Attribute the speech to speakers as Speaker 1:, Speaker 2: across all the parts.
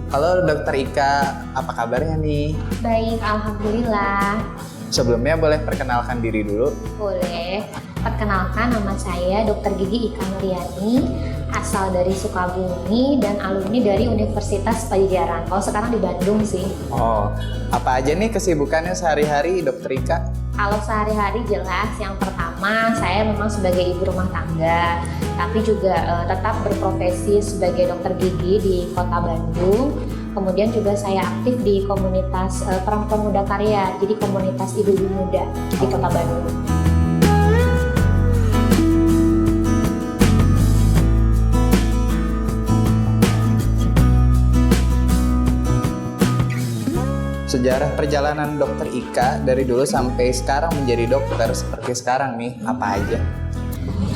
Speaker 1: Halo Dokter Ika, apa kabarnya nih?
Speaker 2: Baik, alhamdulillah.
Speaker 1: Sebelumnya boleh perkenalkan diri dulu?
Speaker 2: Boleh. Perkenalkan, nama saya Dr. Gigi Ika Nuriani, asal dari Sukabumi dan alumni dari Universitas Padjadjaran. Kalau sekarang di Bandung sih.
Speaker 1: Oh, apa aja nih kesibukannya sehari-hari Dokter Ika?
Speaker 2: Kalau sehari-hari jelas, yang pertama saya memang sebagai ibu rumah tangga, tapi juga tetap berprofesi sebagai dokter gigi di Kota Bandung. Kemudian juga saya aktif di komunitas Perempuan Muda Karya, jadi komunitas ibu-ibu muda di Kota Bandung.
Speaker 1: Sejarah perjalanan Dokter Ika dari dulu sampai sekarang menjadi dokter seperti sekarang nih, apa aja?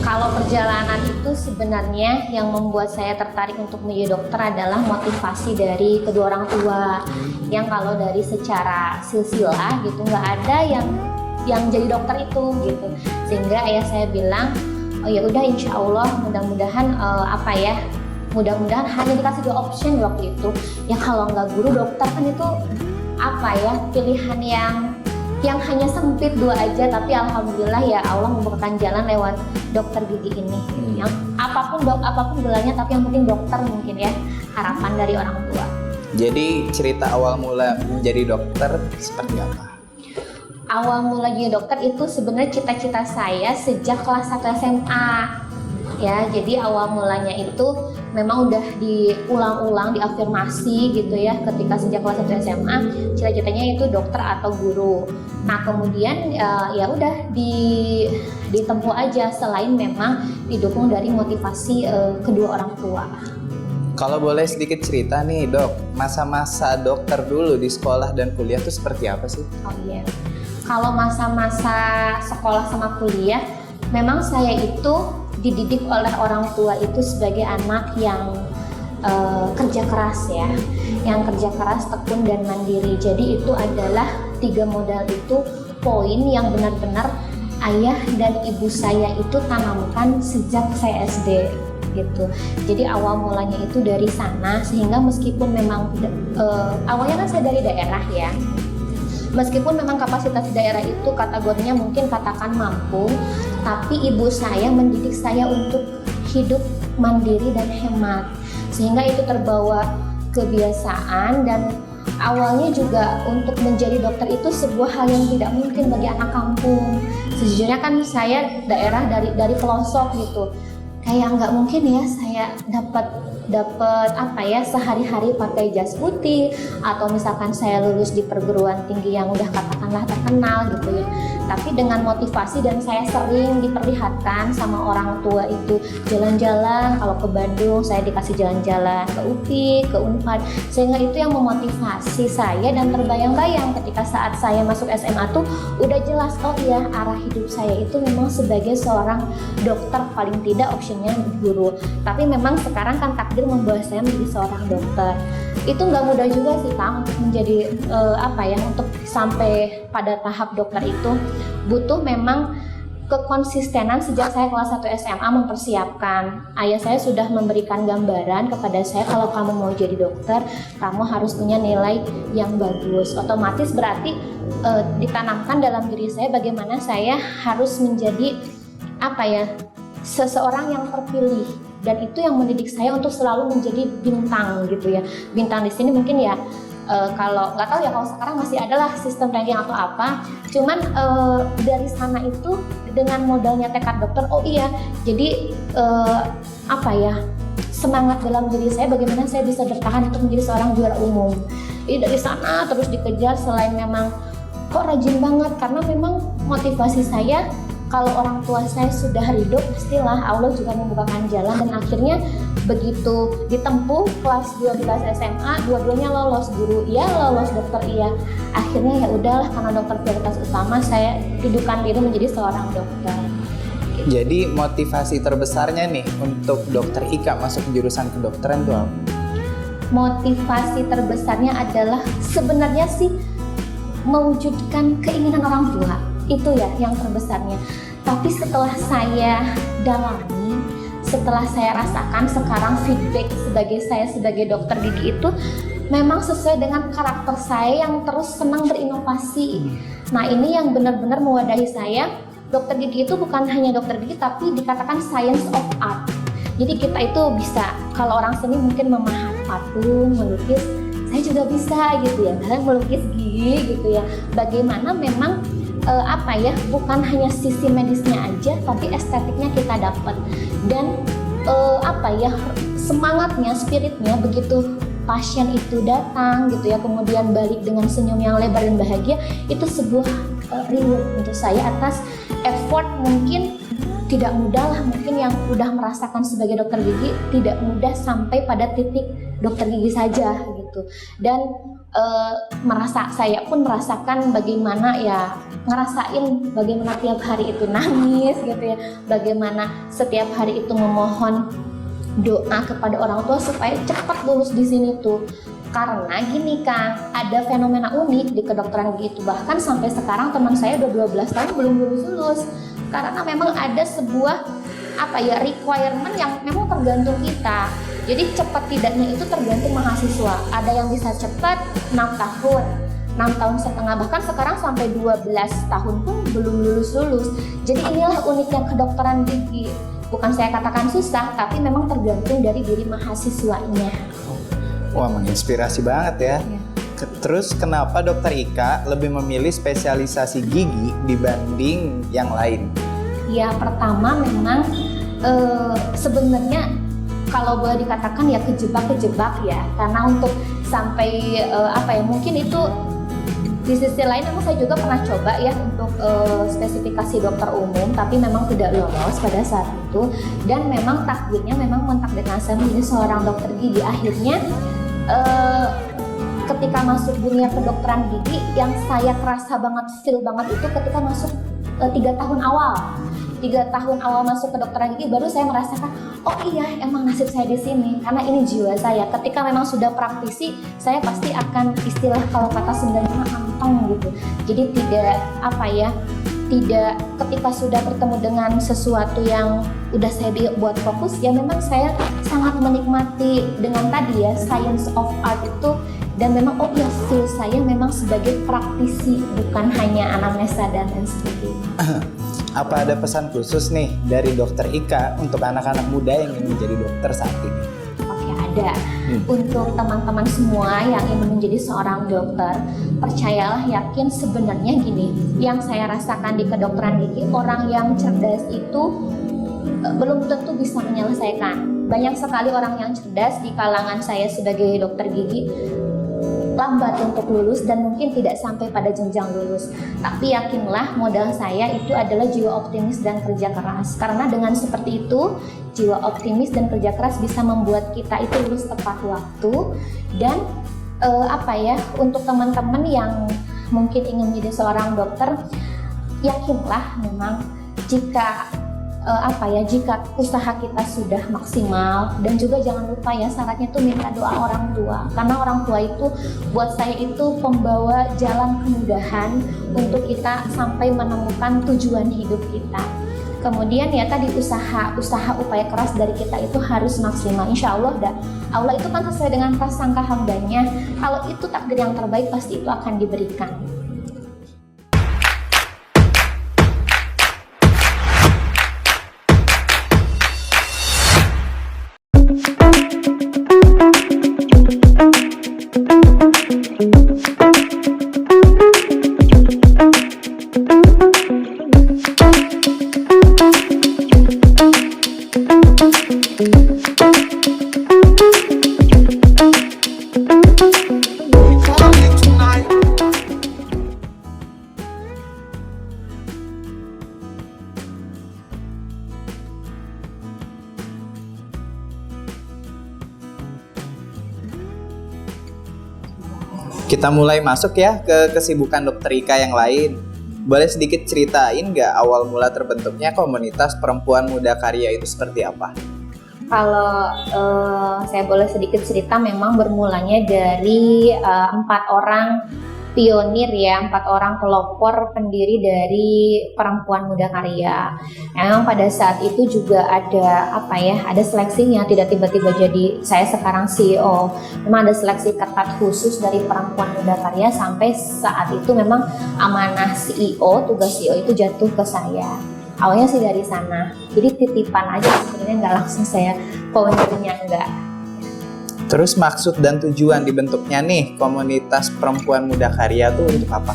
Speaker 2: Kalau perjalanan itu sebenarnya yang membuat saya tertarik untuk menjadi dokter adalah motivasi dari kedua orang tua. Yang kalau dari secara silsilah gitu nggak ada yang jadi dokter itu gitu. Sehingga ayah saya bilang, oh ya udah insya Allah mudah-mudahan mudah-mudahan hanya dikasih dua option waktu itu. Ya kalau nggak guru dokter kan itu pilihan yang hanya sempit dua aja, tapi alhamdulillah ya Allah membukakan jalan lewat dokter gigi ini. Yang apapun gelarnya, tapi yang penting dokter mungkin ya, harapan dari orang tua.
Speaker 1: Jadi cerita awal mula menjadi dokter seperti apa?
Speaker 2: Awal mula jadi dokter itu sebenarnya cita-cita saya sejak kelas 1 SMA. Ya, jadi awal mulanya itu memang udah diulang-ulang, diafirmasi gitu ya, ketika sejak kelas 1 SMA cita-citanya itu dokter atau guru. Nah kemudian ya udah ditempuh aja, selain memang didukung dari motivasi kedua orang tua.
Speaker 1: Kalau boleh sedikit cerita nih dok, masa-masa dokter dulu di sekolah dan kuliah itu seperti apa sih?
Speaker 2: Oh iya, kalau masa-masa sekolah sama kuliah memang saya itu dididik oleh orang tua itu sebagai anak yang kerja keras ya, yang kerja keras, tekun dan mandiri. Jadi itu adalah 3 modal itu poin yang benar-benar ayah dan ibu saya itu tanamkan sejak saya SD gitu. Jadi awal mulanya itu dari sana, sehingga meskipun memang awalnya kan saya dari daerah ya. Meskipun memang kapasitas daerah itu kategorinya mungkin katakan mampu, tapi ibu saya mendidik saya untuk hidup mandiri dan hemat. Sehingga itu terbawa kebiasaan, dan awalnya juga untuk menjadi dokter itu sebuah hal yang tidak mungkin bagi anak kampung. Sejujurnya kan saya daerah dari pelosok gitu. Kayak nggak mungkin ya saya dapat sehari-hari pakai jas putih, atau misalkan saya lulus di perguruan tinggi yang udah katakanlah terkenal gitu ya. Tapi dengan motivasi, dan saya sering diperlihatkan sama orang tua itu jalan-jalan, kalau ke Bandung saya dikasih jalan-jalan ke UPI, ke Unpad, sehingga itu yang memotivasi saya, dan terbayang-bayang ketika saat saya masuk SMA tuh udah jelas, oh iya arah hidup saya itu memang sebagai seorang dokter, paling tidak optionnya guru. Tapi memang sekarang kan takdir membawa saya menjadi seorang dokter. Itu nggak mudah juga sih Kang untuk menjadi untuk sampai pada tahap dokter itu butuh memang kekonsistenan. Sejak saya kelas 1 SMA mempersiapkan. Ayah saya sudah memberikan gambaran kepada saya, kalau kamu mau jadi dokter, kamu harus punya nilai yang bagus. Otomatis berarti ditanamkan dalam diri saya bagaimana saya harus menjadi seseorang yang terpilih. Dan itu yang mendidik saya untuk selalu menjadi bintang gitu ya. Bintang di sini mungkin ya kalau nggak tahu ya, kalau sekarang masih adalah sistem ranking atau apa. Cuman dari sana itu dengan modalnya tekad dokter, oh iya, jadi semangat dalam diri saya bagaimana saya bisa bertahan untuk menjadi seorang juara umum. Jadi dari sana terus dikejar, selain memang kok rajin banget, karena memang motivasi saya, kalau orang tua saya sudah ridho, pastilah Allah juga membukakan jalan. Dan akhirnya begitu ditempuh kelas 12 SMA, dua-duanya lolos, guru iya, lolos dokter iya. Akhirnya ya udahlah, karena dokter prioritas utama, saya hidupkan diri menjadi seorang dokter.
Speaker 1: Jadi motivasi terbesarnya nih untuk Dokter Ika masuk jurusan kedokteran itu apa?
Speaker 2: Motivasi terbesarnya adalah sebenarnya sih mewujudkan keinginan orang tua. Itu ya yang terbesarnya. Tapi setelah saya dalami, setelah saya rasakan sekarang feedback sebagai dokter gigi itu memang sesuai dengan karakter saya yang terus senang berinovasi. Nah, ini yang benar-benar mewadahi saya. Dokter gigi itu bukan hanya dokter gigi, tapi dikatakan science of art. Jadi kita itu bisa, kalau orang seni mungkin memahat patung, melukis, saya juga bisa gitu ya, dan melukis gigi gitu ya. Bagaimana memang bukan hanya sisi medisnya aja, tapi estetiknya kita dapat. Dan semangatnya, spiritnya begitu pasien itu datang gitu ya, kemudian balik dengan senyum yang lebar dan bahagia, itu sebuah reward untuk saya atas effort mungkin tidak mudah lah, mungkin yang udah merasakan sebagai dokter gigi tidak mudah sampai pada titik dokter gigi saja gitu. Dan saya pun merasakan bagaimana ya, ngerasain bagaimana tiap hari itu nangis gitu ya, bagaimana setiap hari itu memohon doa kepada orang tua supaya cepat lulus di sini tuh. Karena gini Kang, ada fenomena unik di kedokteran gigi itu, bahkan sampai sekarang teman saya udah 12 tahun belum lulus. Karena memang ada sebuah requirement yang memang tergantung kita. Jadi cepat tidaknya itu tergantung mahasiswa. Ada yang bisa cepat 6 tahun, 6 tahun setengah, bahkan sekarang sampai 12 tahun pun belum lulus. Jadi inilah uniknya kedokteran gigi. Bukan saya katakan susah, tapi memang tergantung dari diri mahasiswanya.
Speaker 1: Wah, menginspirasi banget ya. Terus kenapa Dokter Ika lebih memilih spesialisasi gigi dibanding yang lain?
Speaker 2: Ya, pertama memang sebenarnya kalau boleh dikatakan ya kejebak ya, karena untuk sampai mungkin itu di sisi lain memang saya juga pernah coba ya untuk spesifikasi dokter umum, tapi memang tidak lolos pada saat itu. Dan memang takdirnya memang mentakdirkan saya menjadi seorang dokter gigi. Akhirnya ketika masuk dunia kedokteran gigi, yang saya kerasa banget, feel banget itu ketika masuk 3 tahun awal. 3 tahun awal masuk ke kedokteran gigi baru saya merasakan, oh iya emang nasib saya di sini, karena ini jiwa saya. Ketika memang sudah praktisi, saya pasti akan istilah kalau kata Sundanya anteng gitu. Jadi tidak ketika sudah bertemu dengan sesuatu yang udah saya buat fokus, ya memang saya sangat menikmati dengan tadi ya science of art itu. Dan memang feel saya memang sebagai praktisi, bukan hanya anamnesa dan lain sebagainya.
Speaker 1: Apa ada pesan khusus nih dari Dokter Ika untuk anak-anak muda yang ingin menjadi dokter saat ini?
Speaker 2: Oke, ada. Untuk teman-teman semua yang ingin menjadi seorang dokter, percayalah, yakin, sebenarnya gini, yang saya rasakan di kedokteran gigi, orang yang cerdas itu belum tentu bisa menyelesaikan. Banyak sekali orang yang cerdas di kalangan saya sebagai dokter gigi lambat untuk lulus dan mungkin tidak sampai pada jenjang lulus. Tapi yakinlah, modal saya itu adalah jiwa optimis dan kerja keras. Karena dengan seperti itu, jiwa optimis dan kerja keras bisa membuat kita itu lulus tepat waktu. Dan untuk teman-teman yang mungkin ingin menjadi seorang dokter, yakinlah memang jika usaha kita sudah maksimal, dan juga jangan lupa ya syaratnya itu minta doa orang tua, karena orang tua itu buat saya itu pembawa jalan kemudahan untuk kita sampai menemukan tujuan hidup kita. Kemudian ya tadi usaha upaya keras dari kita itu harus maksimal. Insya Allah Allah itu kan sesuai dengan prasangka hambanya. Kalau itu takdir yang terbaik pasti itu akan diberikan.
Speaker 1: Kita mulai masuk ya ke kesibukan Dokter Ika yang lain. Boleh sedikit ceritain nggak awal mula terbentuknya komunitas perempuan muda karya itu seperti apa?
Speaker 2: Kalau saya boleh sedikit cerita, memang bermulanya dari 4 orang pionir ya, 4 orang pelopor pendiri dari Perempuan Muda Karya. Memang pada saat itu juga ada ada seleksinya, tidak tiba-tiba jadi saya sekarang CEO. Memang ada seleksi ketat khusus dari Perempuan Muda Karya, sampai saat itu memang amanah CEO, tugas CEO itu jatuh ke saya. Awalnya sih dari sana, jadi titipan aja sebenarnya, nggak langsung saya foundernya, enggak.
Speaker 1: Terus maksud dan tujuan dibentuknya nih komunitas Perempuan Muda Karya tuh untuk apa?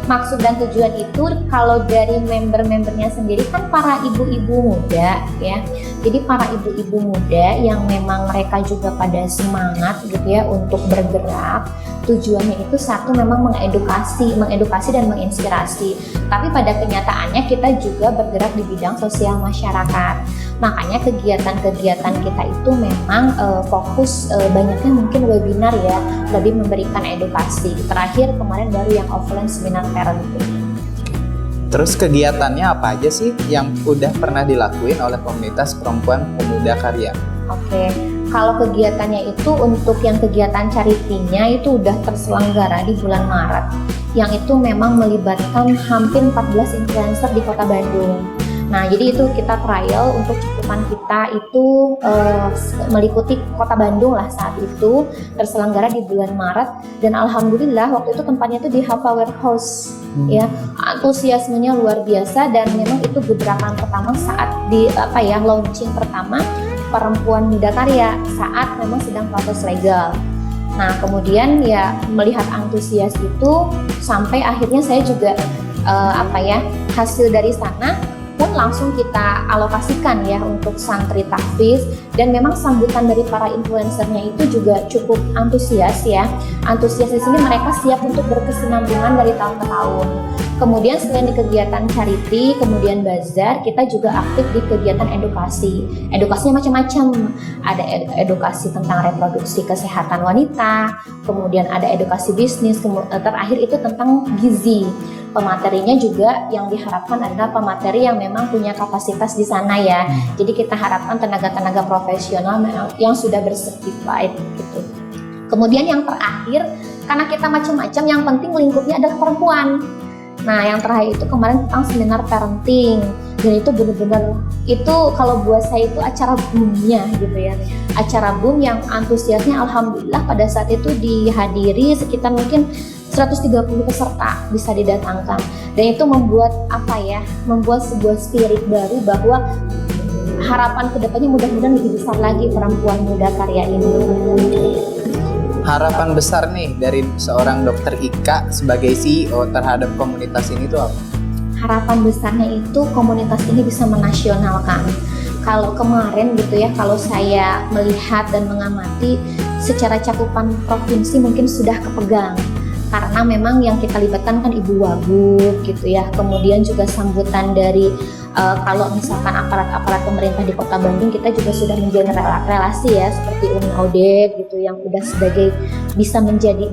Speaker 2: Maksud dan tujuan itu kalau dari member-membernya sendiri kan para ibu-ibu muda ya. Jadi para ibu-ibu muda yang memang mereka juga pada semangat gitu ya untuk bergerak. Tujuannya itu satu memang mengedukasi dan menginspirasi. Tapi pada kenyataannya kita juga bergerak di bidang sosial masyarakat. Makanya kegiatan-kegiatan kita itu memang fokus banyaknya mungkin webinar ya, lebih memberikan edukasi. Terakhir kemarin baru yang offline seminar parenting.
Speaker 1: Terus kegiatannya apa aja sih yang udah pernah dilakuin oleh komunitas Perempuan Pemuda Karya?
Speaker 2: Oke, kalau kegiatannya itu untuk yang kegiatan charity-nya itu udah terselenggara di bulan Maret. Yang itu memang melibatkan hampir 14 influencer di Kota Bandung. Nah, jadi itu kita trial untuk cakupan kita itu meliputi Kota Bandung lah saat itu, terselenggara di bulan Maret, dan alhamdulillah waktu itu tempatnya itu di Hava Warehouse. Ya, antusiasmenya luar biasa, dan memang itu gebrakan pertama saat di launching pertama Perempuan Muda Karya saat memang sedang proses legal. Nah, kemudian ya melihat antusias itu sampai akhirnya saya juga hasil dari sana pun langsung kita alokasikan ya untuk santri tahfiz, dan memang sambutan dari para influencernya itu juga cukup antusias ya. Antusias di sini mereka siap untuk berkesinambungan dari tahun ke tahun. Kemudian selain di kegiatan charity, kemudian bazar, kita juga aktif di kegiatan edukasi. Edukasinya macam-macam. Ada edukasi tentang reproduksi kesehatan wanita, kemudian ada edukasi bisnis, terakhir itu tentang gizi. Pematerinya juga yang diharapkan adalah pemateri yang memang punya kapasitas di sana ya. Jadi kita harapkan tenaga-tenaga profesional yang sudah bersertifikat gitu. Kemudian yang terakhir, karena kita macam-macam, yang penting lingkupnya adalah perempuan. Nah, yang terakhir itu kemarin tentang seminar parenting, dan itu benar-benar itu kalau buat saya itu acara boomnya gitu ya, acara boom yang antusiasnya alhamdulillah pada saat itu dihadiri sekitar mungkin 130 peserta bisa didatangkan, dan itu membuat membuat sebuah spirit baru bahwa harapan kedepannya mudah-mudahan lebih besar lagi Perempuan Muda Karya ini.
Speaker 1: Harapan besar nih dari seorang Dokter Ika sebagai CEO terhadap komunitas ini tuh apa?
Speaker 2: Harapan besarnya itu komunitas ini bisa menasionalkan. Kalau kemarin gitu ya, kalau saya melihat dan mengamati secara cakupan provinsi mungkin sudah kepegang. Karena memang yang kita libatkan kan Ibu Wagub gitu ya. Kemudian juga sambutan dari kalau misalkan aparat-aparat pemerintah di Kota Bandung, kita juga sudah menjalin relasi ya, seperti Umi Odep gitu, yang udah sebagai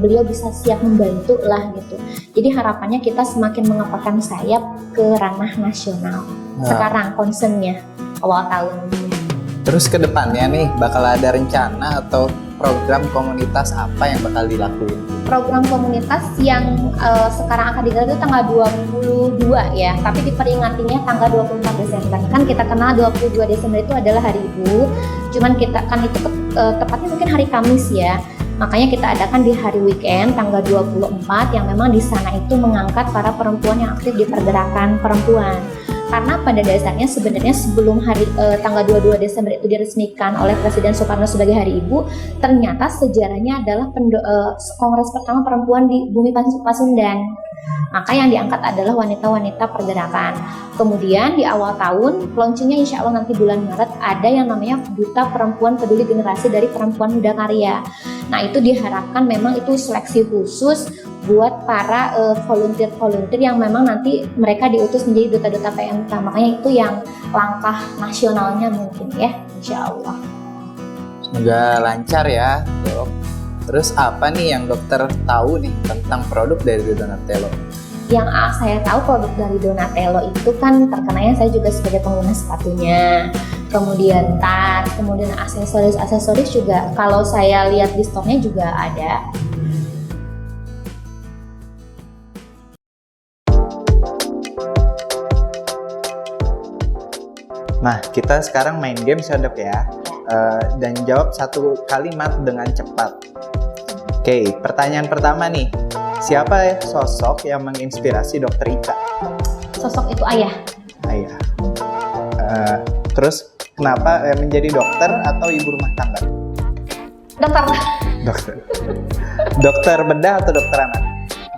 Speaker 2: beliau bisa siap membantu lah gitu. Jadi harapannya kita semakin mengepakkan sayap ke ranah nasional. Sekarang concernnya awal tahun.
Speaker 1: Terus ke depannya nih bakal ada rencana atau program komunitas apa yang bakal dilakuin?
Speaker 2: Program komunitas yang sekarang akan digelar itu tanggal 22 ya, tapi diperingatinya tanggal 24 Desember. Kan kita kenal 22 Desember itu adalah Hari Ibu, cuman kita kan itu tepatnya mungkin hari Kamis ya. Makanya kita adakan di hari weekend tanggal 24 yang memang di sana itu mengangkat para perempuan yang aktif di pergerakan perempuan. Karena pada dasarnya sebenarnya sebelum tanggal 22 Desember itu diresmikan oleh Presiden Soekarno sebagai Hari Ibu, ternyata sejarahnya adalah Kongres pertama perempuan di Bumi Pasundan. Maka yang diangkat adalah wanita-wanita pergerakan. Kemudian di awal tahun, launchingnya insya Allah nanti bulan Maret, ada yang namanya Duta Perempuan Peduli Generasi dari Perempuan Muda Karya. Nah, itu diharapkan memang itu seleksi khusus buat para volunteer-volunteer yang memang nanti mereka diutus menjadi duta-duta PMK. Makanya itu yang langkah nasionalnya mungkin ya, insya Allah.
Speaker 1: Semoga lancar ya, Dok. Terus apa nih yang dokter tahu nih tentang produk dari Donatello?
Speaker 2: Yang saya tahu produk dari Donatello itu kan terkenalnya saya juga sebagai pengguna sepatunya, kemudian tas, kemudian aksesoris juga. Kalau saya lihat di stoknya juga ada.
Speaker 1: Nah, kita sekarang main game ya dok ya. Dan jawab satu kalimat dengan cepat. Oke, pertanyaan pertama nih. Siapa sosok yang menginspirasi Dokter Ika?
Speaker 2: Sosok itu ayah.
Speaker 1: Ayah. Terus kenapa menjadi dokter atau ibu rumah tangga?
Speaker 2: Dokter.
Speaker 1: Dokter. Dokter bedah atau dokter anak?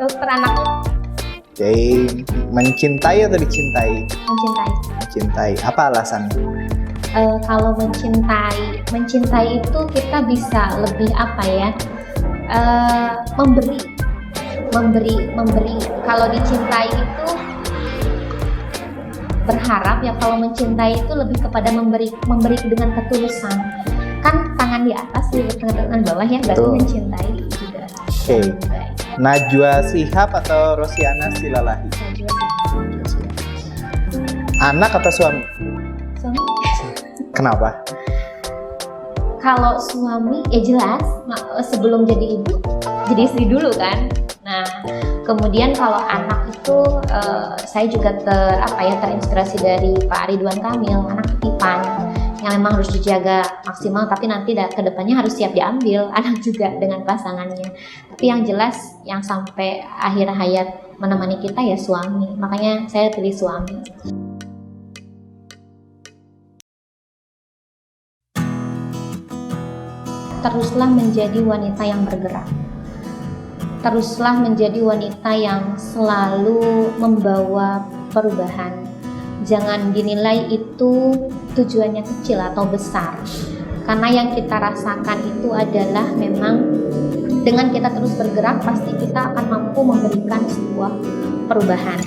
Speaker 2: Dokter anak.
Speaker 1: Oke, mencintai atau dicintai?
Speaker 2: Mencintai.
Speaker 1: Mencintai. Apa alasannya?
Speaker 2: Kalau mencintai itu kita bisa lebih apa ya? Memberi. Kalau dicintai itu berharap ya, kalau mencintai itu lebih kepada memberi dengan ketulusan. Kan tangan di atas lihat tangan bawah ya, berarti
Speaker 1: Betul.
Speaker 2: mencintai juga.
Speaker 1: Oke. Najwa Shihab atau Rosiana Silalahi? Anak atau suami?
Speaker 2: Suami.
Speaker 1: Kenapa?
Speaker 2: Kalau suami ya jelas sebelum jadi ibu jadi istri dulu kan. Nah kemudian kalau anak itu saya juga terinspirasi dari Pak Ridwan Kamil, anak titipan yang memang harus dijaga maksimal, tapi nanti ke depannya harus siap diambil anak juga dengan pasangannya. Tapi yang jelas yang sampai akhir hayat menemani kita ya suami, makanya saya pilih suami. Teruslah menjadi wanita yang bergerak. Teruslah menjadi wanita yang selalu membawa perubahan. Jangan dinilai itu tujuannya kecil atau besar. Karena yang kita rasakan itu adalah memang dengan kita terus bergerak pasti kita akan mampu memberikan sebuah perubahan.